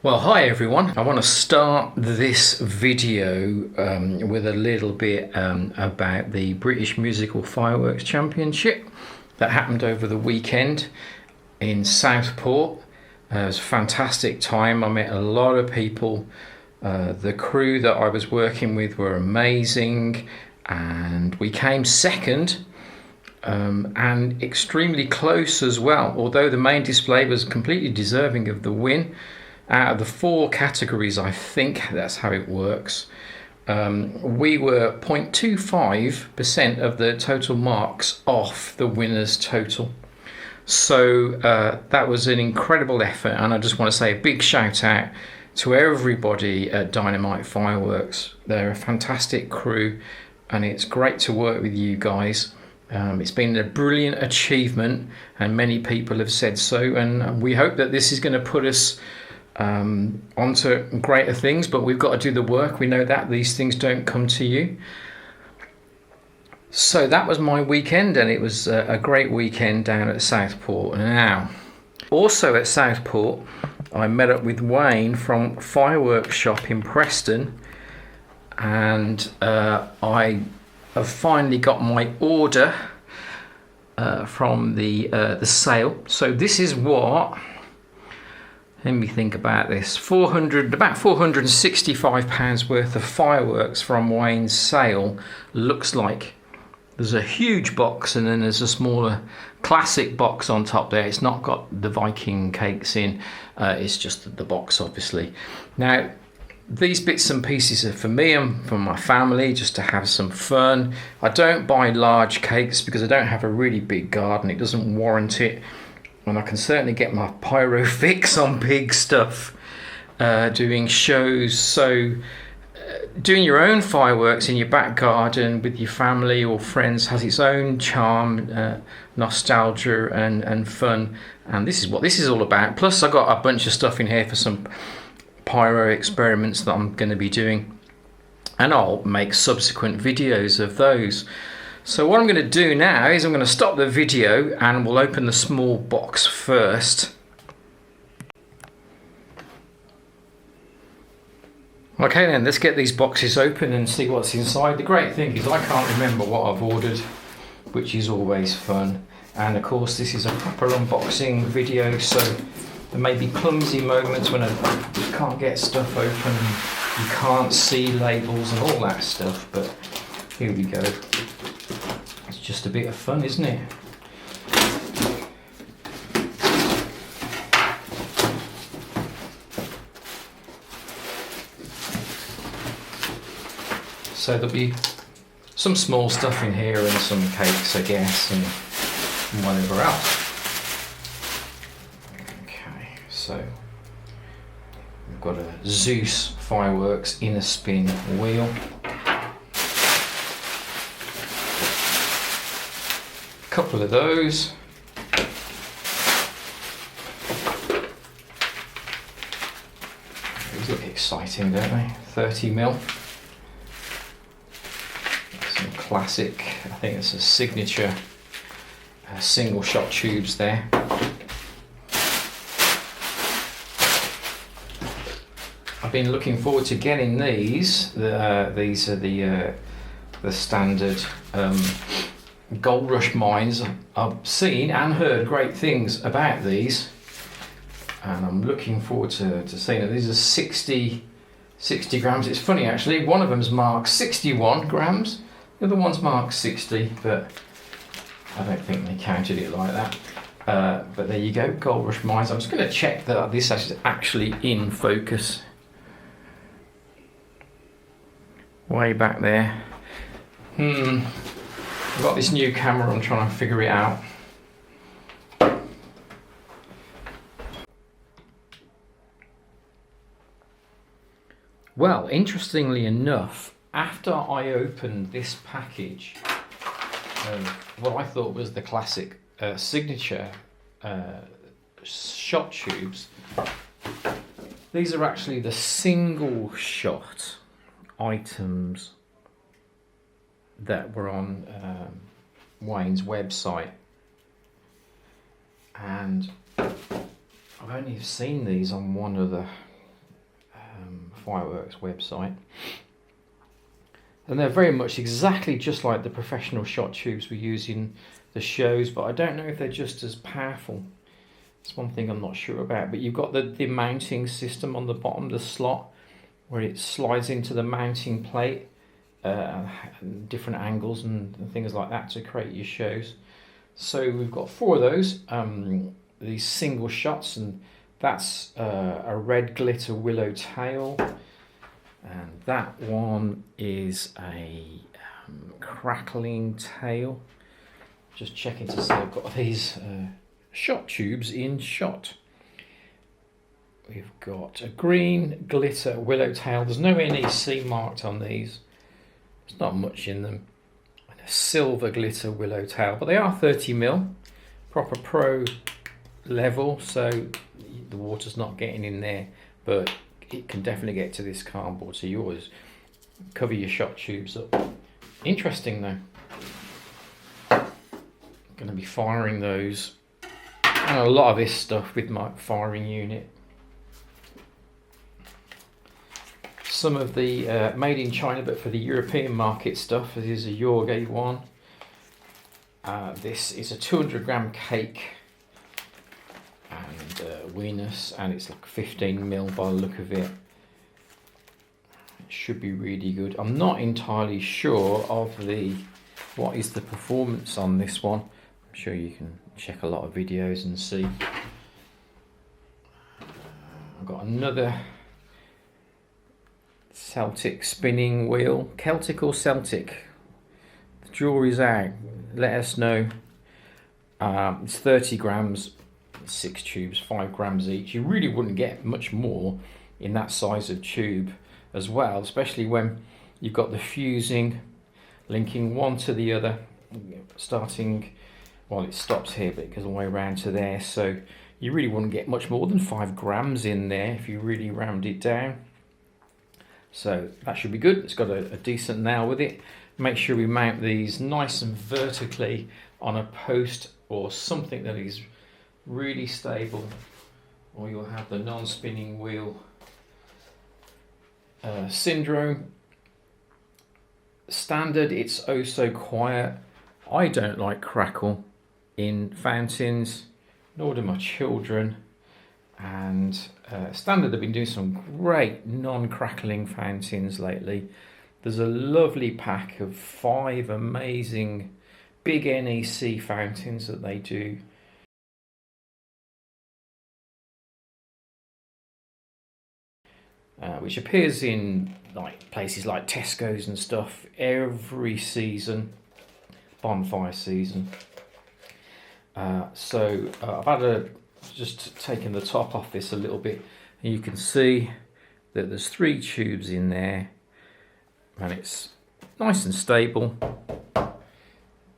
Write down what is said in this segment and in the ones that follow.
Well, hi everyone. I want to start this video with a little bit about the British Musical Fireworks Championship that happened over the weekend in Southport. It was a fantastic time. I met a lot of people. The crew that I was working with were amazing, and we came second and extremely close as well, although the main display was completely deserving of the win. Out of the 4 categories, I think that's how it works, we were 0.25% of the total marks off the winner's total. So that was an incredible effort, and I just want to say a big shout out to everybody at Dynamite Fireworks. They're a fantastic crew, and it's great to work with you guys. It's been a brilliant achievement, and many people have said so, and we hope that this is going to put us onto greater things, but we've got to do the work. We know that these things don't come to you. So that was my weekend, and it was a great weekend down at Southport. Now, also at Southport, I met up with Wayne from Firework Shop in Preston, and I have finally got my order from the sale. So this is what, let me think about this, about £465 worth of fireworks from Wayne's sale looks like. There's a huge box, and then there's a smaller classic box on top there. It's not got the Viking cakes in, it's just the box, obviously. Now, these bits and pieces are for me and for my family, just to have some fun. I don't buy large cakes because I don't have a really big garden. It doesn't warrant it. And I can certainly get my pyro fix on big stuff, doing shows. So doing your own fireworks in your back garden with your family or friends has its own charm, nostalgia and fun. And this is what this is all about. Plus I got a bunch of stuff in here for some pyro experiments that I'm going to be doing, and I'll make subsequent videos of those. So what I'm going to do now is I'm going to stop the video and we'll open the small box first. Okay then, let's get these boxes open and see what's inside. The great thing is I can't remember what I've ordered, which is always fun. And of course this is a proper unboxing video, so there may be clumsy moments when I can't get stuff open, you can't see labels and all that stuff, but here we go. It's just a bit of fun, isn't it? So there'll be some small stuff in here and some cakes, I guess, and whatever else. Okay, so we've got a Zeus Fireworks inner spin wheel. Couple of those. These look exciting, don't they? 30mm. Some classic, I think it's a signature single shot tubes there. I've been looking forward to getting these. These are the standard Gold Rush mines. I've seen and heard great things about these, and I'm looking forward to seeing it. These are 60 grams. It's funny actually, one of them's marked 61 grams, the other one's marked 60, but I don't think they counted it like that. But there you go, Gold Rush mines. I'm just going to check that this is actually in focus. Way back there. I've got this new camera, I'm trying to figure it out. Well, interestingly enough, after I opened this package of what I thought was the classic signature shot tubes, these are actually the single shot items that were on Wayne's website, and I've only seen these on one other Firework's website. And they're very much exactly just like the professional shot tubes we use in the shows, but I don't know if they're just as powerful. It's one thing I'm not sure about. But you've got the mounting system on the bottom, the slot, where it slides into the mounting plate, different angles and things like that to create your shows. So we've got 4 of those, these single shots, and that's a red glitter willow tail. And that one is a crackling tail. Just checking to see I've got these shot tubes in shot. We've got a green glitter willow tail. There's no NEC marked on these. There's not much in them. And a silver glitter willow tail, but they are 30mm, proper pro level, so the water's not getting in there, but it can definitely get to this cardboard, so you always cover your shot tubes up. Interesting though. I'm going to be firing those and a lot of this stuff with my firing unit. Some of the made in China but for the European market stuff. This is a Yorgate one. This is a 200g cake and Venus, and it's like 15mm by the look of it. It should be really good. I'm not entirely sure of what is the performance on this one. I'm sure you can check a lot of videos and see. I've got another Celtic spinning wheel. Celtic or Celtic? The jury's out. Let us know. It's 30g. 6 tubes, 5g each. You really wouldn't get much more in that size of tube as well, especially when you've got the fusing linking one to the other, starting, well, it stops here but it goes all the way around to there, so you really wouldn't get much more than 5g in there if you really rammed it down. So that should be good. It's got a decent nail with it. Make sure we mount these nice and vertically on a post or something that is really stable, or you'll have the non-spinning wheel syndrome. Standard, it's oh so quiet. I don't like crackle in fountains, nor do my children, and Standard have been doing some great non-crackling fountains lately. There's a lovely pack of 5 amazing big NEC fountains that they do. Which appears in like places like Tesco's and stuff every season, bonfire season. So I've had just taken the top off this a little bit, and you can see that there's 3 tubes in there, and it's nice and stable.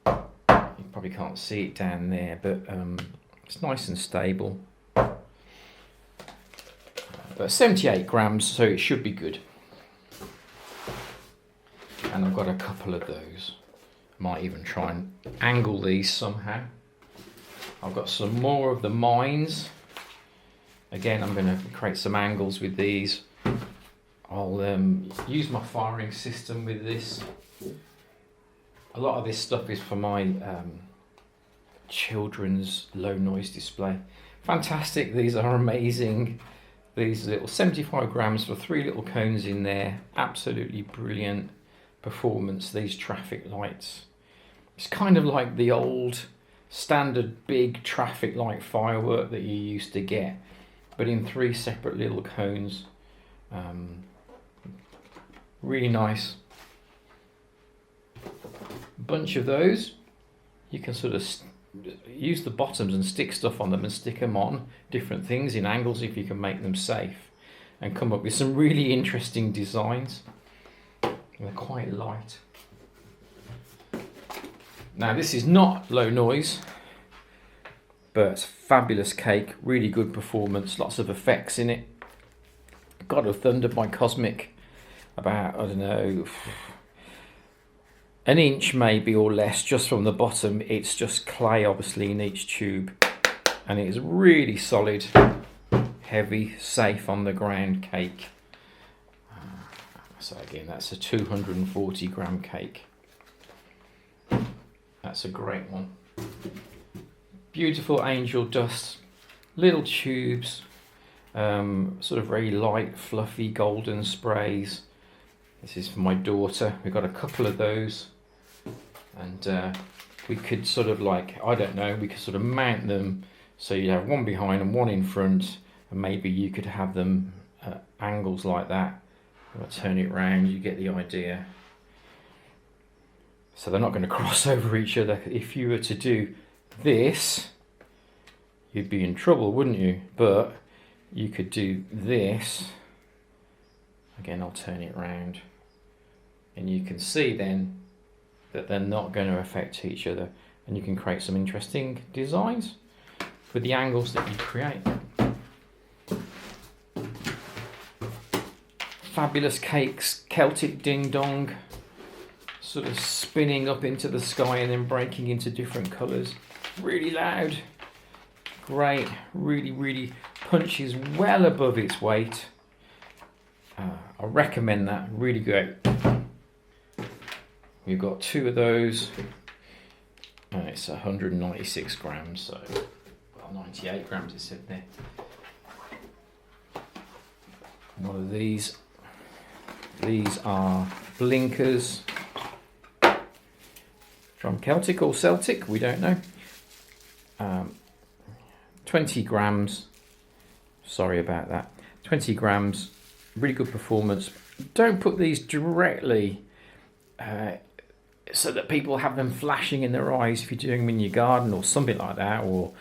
You probably can't see it down there, but it's nice and stable. But 78g, so it should be good. And I've got a couple of those. Might even try and angle these somehow. I've got some more of the mines. Again, I'm going to create some angles with these. I'll use my firing system with this. A lot of this stuff is for my children's low noise display. Fantastic, these are amazing. These little 75g for 3 little cones in there. Absolutely brilliant performance, these traffic lights. It's kind of like the old standard big traffic light firework that you used to get, but in 3 separate little cones. Really nice. Bunch of those. You can sort of use the bottoms and stick stuff on them and stick them on different things in angles if you can make them safe, and come up with some really interesting designs. They're quite light. Now this is not low noise, but fabulous cake, really good performance, lots of effects in it. God of Thunder by Cosmic, about, I don't know, an inch maybe or less just from the bottom. It's just clay obviously in each tube, and it is really solid, heavy, safe on the ground cake. So again, that's a 240 gram cake. That's a great one. Beautiful angel dust, little tubes, sort of very light, fluffy, golden sprays. This is for my daughter. We've got a couple of those, and we could sort of like, I don't know, we could sort of mount them so you have one behind and one in front, and maybe you could have them at angles like that. I'll turn it round, you get the idea. So they're not going to cross over each other. If you were to do this, you'd be in trouble, wouldn't you? But you could do this. Again, I'll turn it round. And you can see then that they're not going to affect each other. And you can create some interesting designs for the angles that you create. Fabulous cakes, Celtic ding dong, sort of spinning up into the sky and then breaking into different colours. Really loud, great, really punches well above its weight. I recommend that, really great. We've got two of those, and it's 196 grams, so well, 98 grams it said there. One of these are blinkers from Celtic or Celtic, we don't know. 20 grams, sorry about that, 20 grams, really good performance. Don't put these directly so that people have them flashing in their eyes if you're doing them in your garden or something like that, or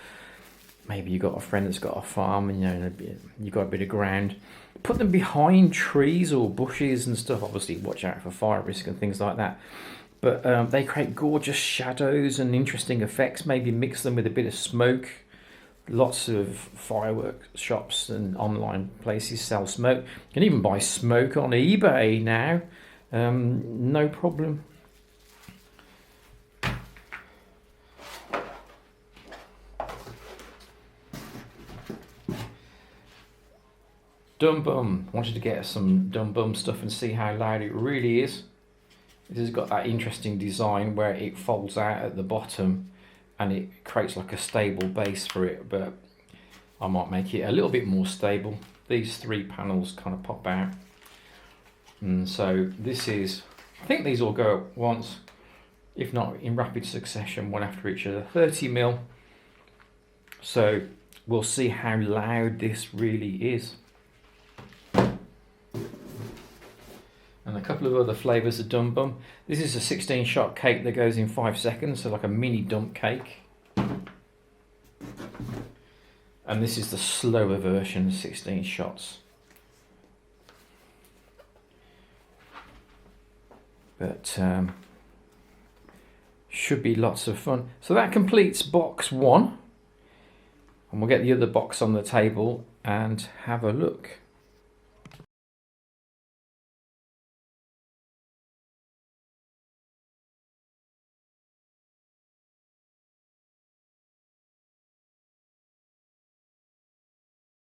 maybe you've got a friend that's got a farm and you've got a bit of ground. Put them behind trees or bushes and stuff. Obviously watch out for fire risk and things like that. But they create gorgeous shadows and interesting effects. Maybe mix them with a bit of smoke. Lots of firework shops and online places sell smoke. You can even buy smoke on eBay now. No problem. Dum Bum. Wanted to get some Dum Bum stuff and see how loud it really is. This has got that interesting design where it folds out at the bottom and it creates like a stable base for it, but I might make it a little bit more stable. These three panels kind of pop out. And so this is, I think these all go at once, if not in rapid succession, one after each other. 30mm. So we'll see how loud this really is. And a couple of other flavours of Dum Bum. This is a 16-shot cake that goes in 5 seconds, so like a mini dump cake. And this is the slower version, 16 shots. But should be lots of fun. So that completes box 1. And we'll get the other box on the table and have a look.